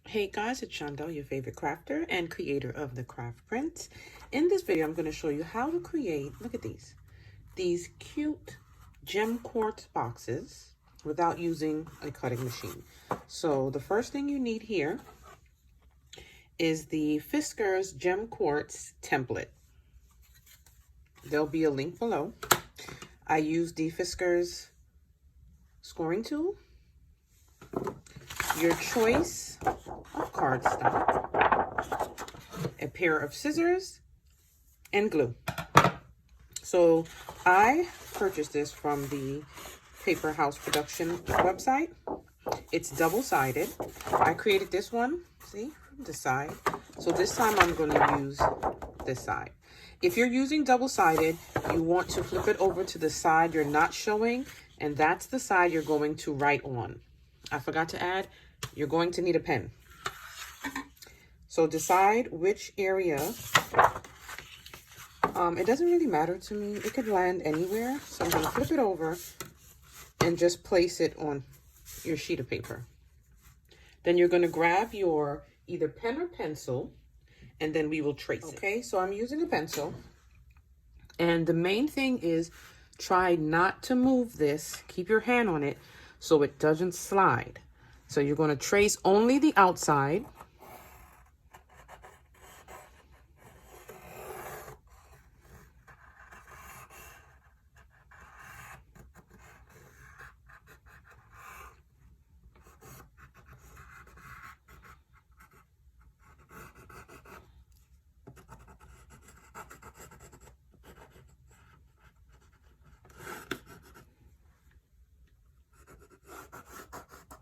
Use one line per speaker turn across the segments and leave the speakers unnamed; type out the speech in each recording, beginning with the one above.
Hey guys, it's Shondell, your favorite crafter and creator of the craft prints. In this video, I'm going to show you how to create, look at these cute gem quartz boxes without using a cutting machine. So the first thing you need here is the Fiskars Gem Quartz template. There'll be a link below. I use the Fiskars scoring tool, your choice of cardstock, a pair of scissors, and glue. So I purchased this from the Paper House Production website. It's double-sided. I created this one, see, from the side. So this time I'm going to use this side. If you're using double-sided, you want to flip it over to the side you're not showing, and that's the side you're going to write on. I forgot to add, you're going to need a pen. So decide which area. It doesn't really matter to me. It could land anywhere. So I'm going to flip it over and just place it on your sheet of paper. Then you're going to grab your either pen or pencil, and then we will trace it. Okay, so I'm using a pencil. And the main thing is try not to move this. Keep your hand on it so it doesn't slide. So you're going to trace only the outside.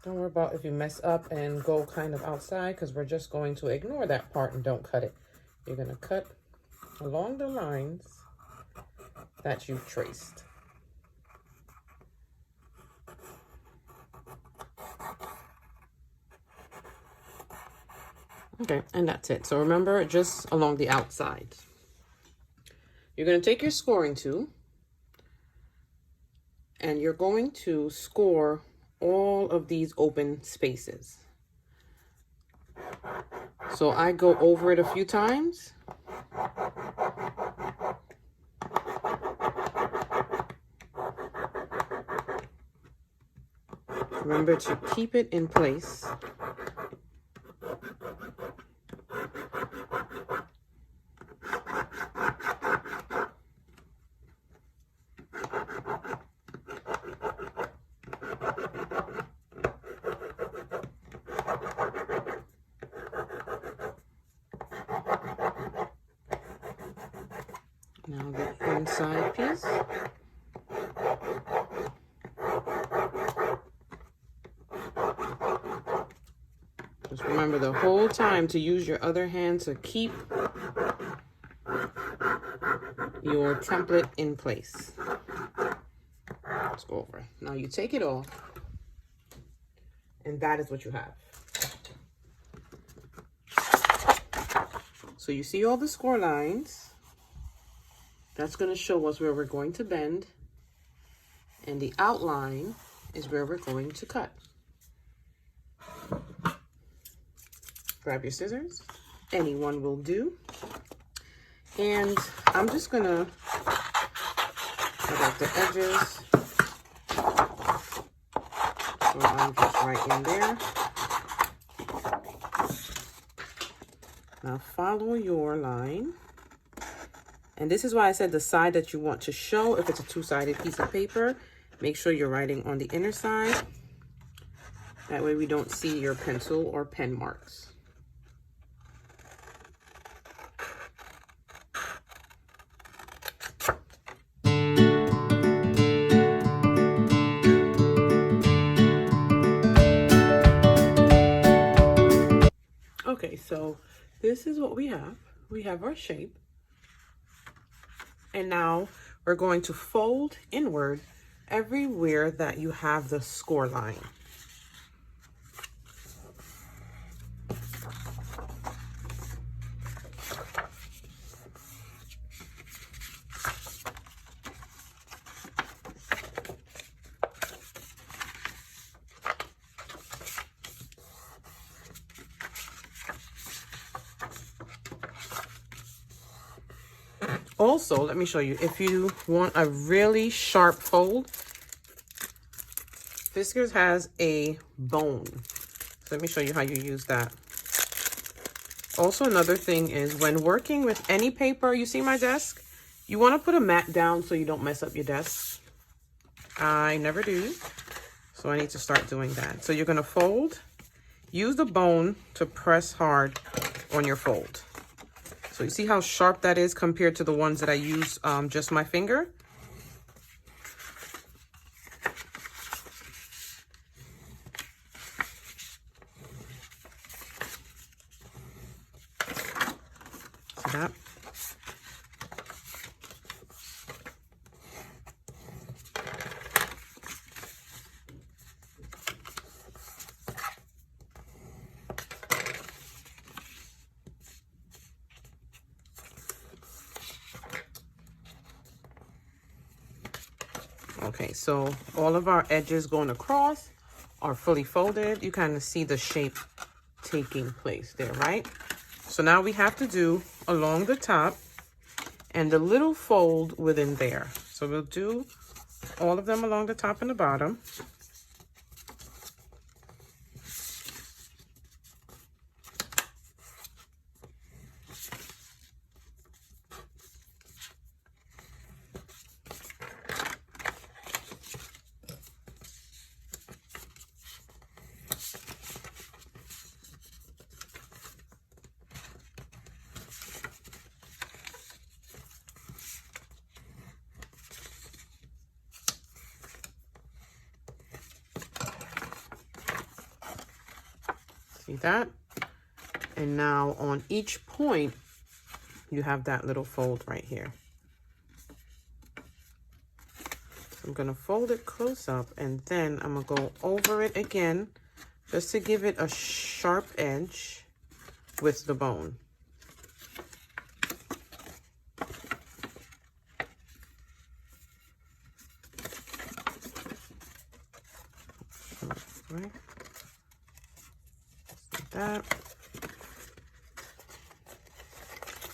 Don't worry about if you mess up and go kind of outside, because we're just going to ignore that part and don't cut it. You're going to cut along the lines that you've traced. Okay, and that's it. So remember, just along the outside. You're going to take your scoring tool and you're going to score all of these open spaces. So I go over it a few times. Remember to keep it in place. Now the inside piece. Just remember the whole time to use your other hand to keep your template in place. Let's go over. Now you take it off, and that is what you have. So you see all the score lines. That's going to show us where we're going to bend, and the outline is where we're going to cut. Grab your scissors. Anyone will do. And I'm just going to cut out the edges. So I'm just right in there. Now follow your line. And this is why I said the side that you want to show. If it's a two-sided piece of paper, make sure you're writing on the inner side. That way we don't see your pencil or pen marks. Okay, so this is what we have. We have our shape. And now we're going to fold inward everywhere that you have the score line. Also, let me show you, if you want a really sharp fold, Fiskars has a bone. So let me show you how you use that. Also, another thing is when working with any paper, you see my desk, you want to put a mat down so you don't mess up your desk. I never do, so I need to start doing that. So you're going to fold, use the bone to press hard on your fold. So you see how sharp that is compared to the ones that I use just my finger? See that? Okay, so all of our edges going across are fully folded. You kind of see the shape taking place there, right? So now we have to do along the top and the little fold within there. So we'll do all of them along the top and the bottom. See that? And now on each point, you have that little fold right here. So I'm going to fold it close up and then I'm going to go over it again just to give it a sharp edge with the bone. Right. Like that.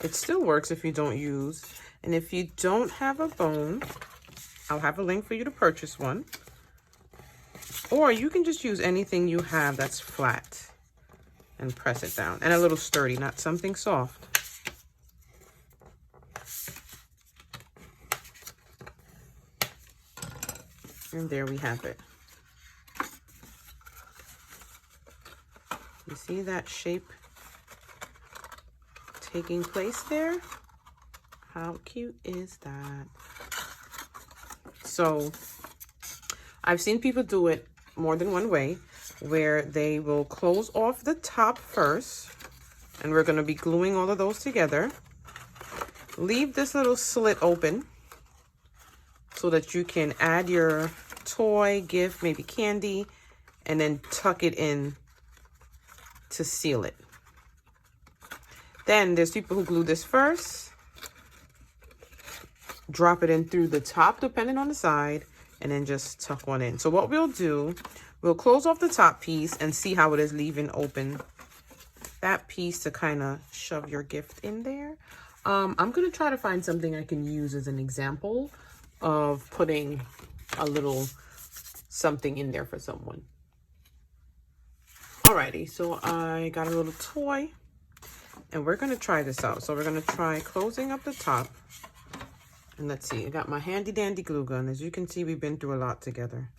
It still works if you don't use, and if you don't have a bone, I'll have a link for you to purchase one. Or you can just use anything you have that's flat and press it down. And a little sturdy, not something soft. And there we have it. You see that shape taking place there? How cute is that? So I've seen people do it more than one way, where they will close off the top first, and we're going to be gluing all of those together. Leave this little slit open so that you can add your toy, gift, maybe candy, and then tuck it in to seal it. Then there's people who glue this first, drop it in through the top depending on the side, and then just tuck one in. So what we'll do, we'll close off the top piece and see how it is, leaving open that piece to kind of shove your gift in there. I'm going to try to find something I can use as an example of putting a little something in there for someone. Alrighty, so I got a little toy and we're going to try this out. So we're going to try closing up the top. And let's see, I got my handy dandy glue gun. As you can see, we've been through a lot together.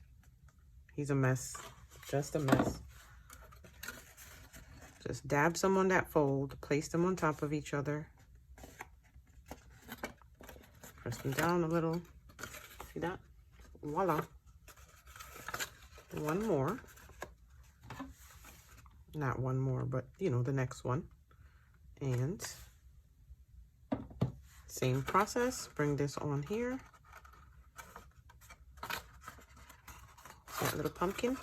He's a mess, just a mess. Just dab some on that fold, place them on top of each other. Press them down a little. See that? Voila. One more. Not one more, but you know, the next one. And same process, bring this on here. See that little pumpkin?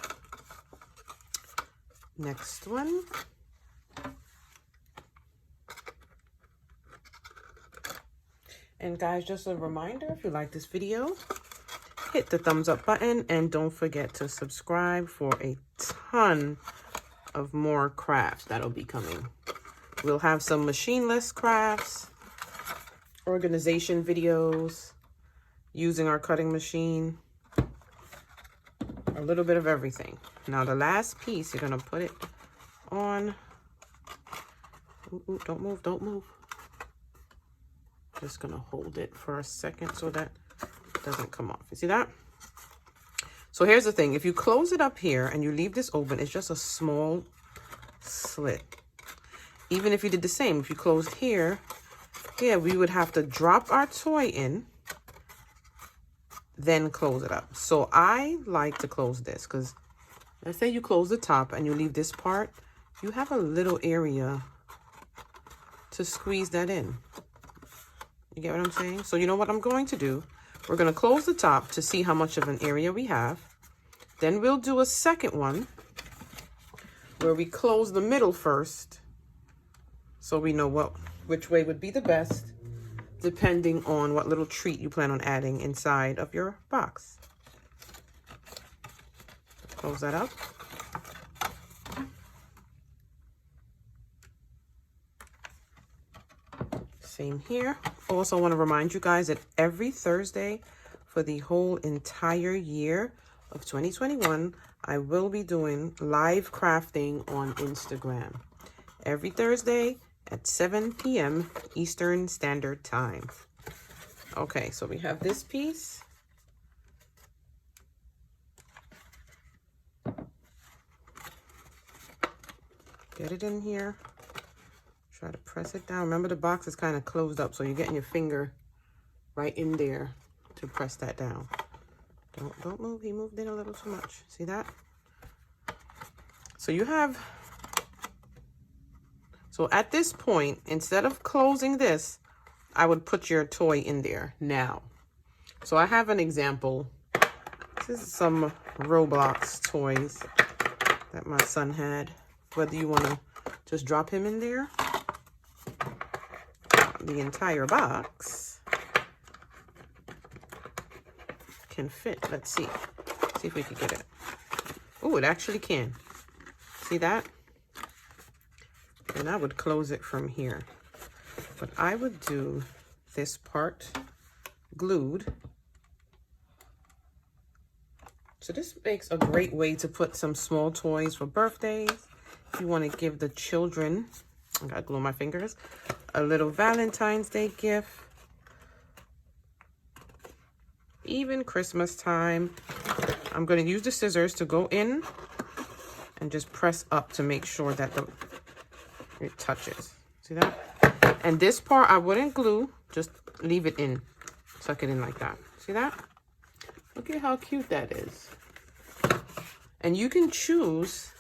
Next one. And guys, just a reminder, if you like this video, hit the thumbs up button and don't forget to subscribe for a ton of more crafts that'll be coming. We'll have some machineless crafts, organization videos, using our cutting machine, a little bit of everything. Now the last piece, you're gonna put it on. Ooh, don't move, don't move. Just gonna hold it for a second so that it doesn't come off. You see that? So here's the thing. If you close it up here and you leave this open, it's just a small slit. Even if you did the same, if you closed here, yeah, we would have to drop our toy in, then close it up. So I like to close this because let's say you close the top and you leave this part, you have a little area to squeeze that in. You get what I'm saying? So you know what I'm going to do? We're going to close the top to see how much of an area we have. Then we'll do a second one where we close the middle first, so we know which way would be the best, depending on what little treat you plan on adding inside of your box. Close that up. Same here. Also want to remind you guys that every Thursday for the whole entire year of 2021, I will be doing live crafting on Instagram. Every Thursday at 7 p.m. Eastern Standard Time. Okay, so we have this piece. Get it in here. Try to press it down. Remember, the box is kind of closed up, so you're getting your finger right in there to press that down. Don't move. He moved in a little too much. See that? So you have... So at this point, instead of closing this, I would put your toy in there now. So I have an example. This is some Roblox toys that my son had. Whether you want to just drop him in there, the entire box can fit. Let's see. See if we can get it. Oh, it actually can. See that? And I would close it from here. But I would do this part glued. So this makes a great way to put some small toys for birthdays. If you want to give the children, I gotta glue my fingers, a little Valentine's Day gift. Even Christmas time. I'm going to use the scissors to go in and just press up to make sure that it touches. See that? And this part I wouldn't glue, just leave it in. Tuck it in like that. See that? Look at how cute that is. And you can choose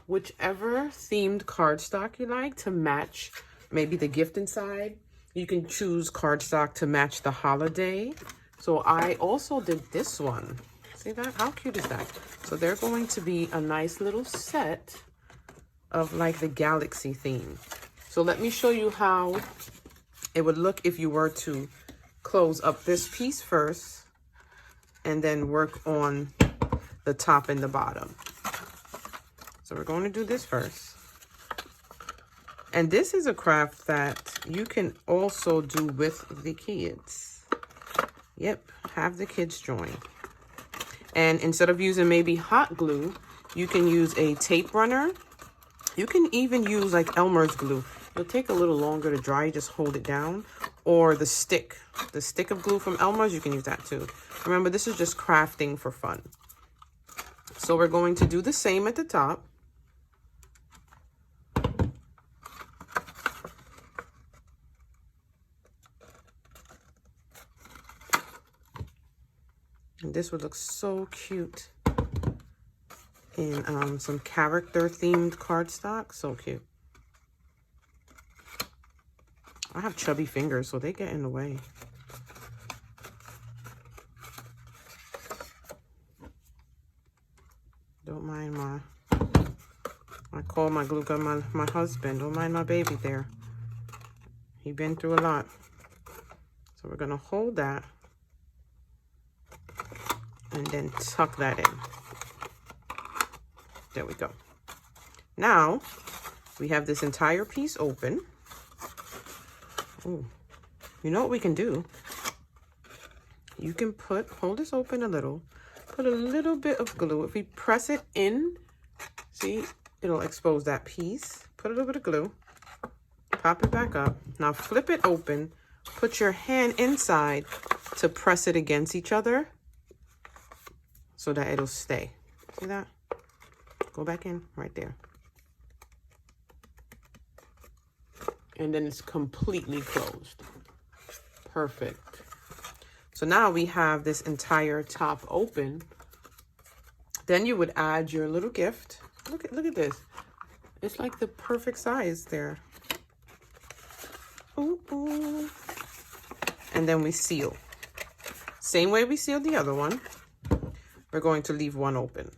whichever themed cardstock you like to match maybe the gift inside. You can choose cardstock to match the holiday. So I also did this one. See that? How cute is that? So they're going to be a nice little set of like the galaxy theme. So let me show you how it would look if you were to close up this piece first and then work on the top and the bottom. So we're going to do this first. And this is a craft that you can also do with the kids. Yep, have the kids join. And instead of using maybe hot glue, you can use a tape runner. You can even use like Elmer's glue. It'll take a little longer to dry, you just hold it down. Or the stick of glue from Elmer's, you can use that too. Remember, this is just crafting for fun. So we're going to do the same at the top. And this would look so cute in some character themed cardstock. So cute. I have chubby fingers, so they get in the way. Don't mind I call my glue gun my husband. Don't mind my baby there. He been through a lot. So we're gonna hold that and then tuck that in. There we go. Now we have this entire piece open. Ooh. you know what we can do? You can hold this open a little, put a little bit of glue. If we press it in, see, it'll expose that piece. Put a little bit of glue, pop it back up. Now flip it open, put your hand inside to press it against each other so that it'll stay. See that? Go back in right there. And then it's completely closed. Perfect. So now we have this entire top open. Then you would add your little gift. Look at this. It's like the perfect size there. Ooh, ooh. And then we seal. Same way we sealed the other one. We're going to leave one open.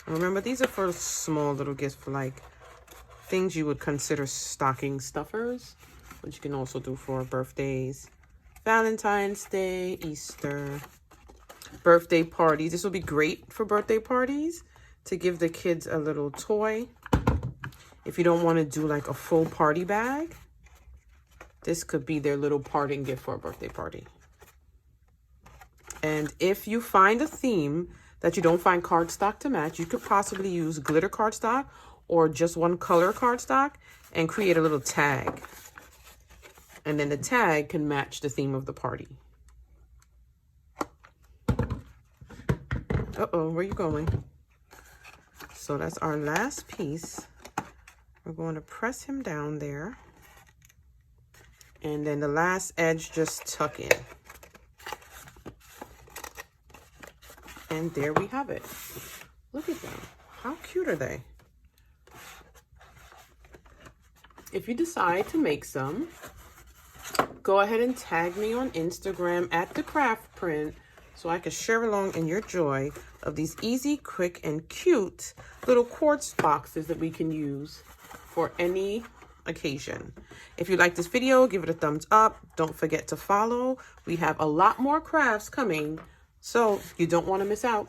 Remember, these are for small little gifts, for like things you would consider stocking stuffers, which you can also do for birthdays, Valentine's Day, Easter, birthday parties. This will be great for birthday parties to give the kids a little toy. If you don't want to do like a full party bag, this could be their little parting gift for a birthday party. And if you find a theme that you don't find cardstock to match, you could possibly use glitter cardstock or just one color cardstock and create a little tag. And then the tag can match the theme of the party. Uh-oh, where you going? So that's our last piece. We're going to press him down there. And then the last edge, just tuck in. And there we have it. Look at them. How cute are they? If you decide to make some, go ahead and tag me on Instagram at The Craft Print so I can share along in your joy of these easy, quick, and cute little quartz boxes that we can use for any occasion. If you like this video, give it a thumbs up. Don't forget to follow. We have a lot more crafts coming, so you don't want to miss out.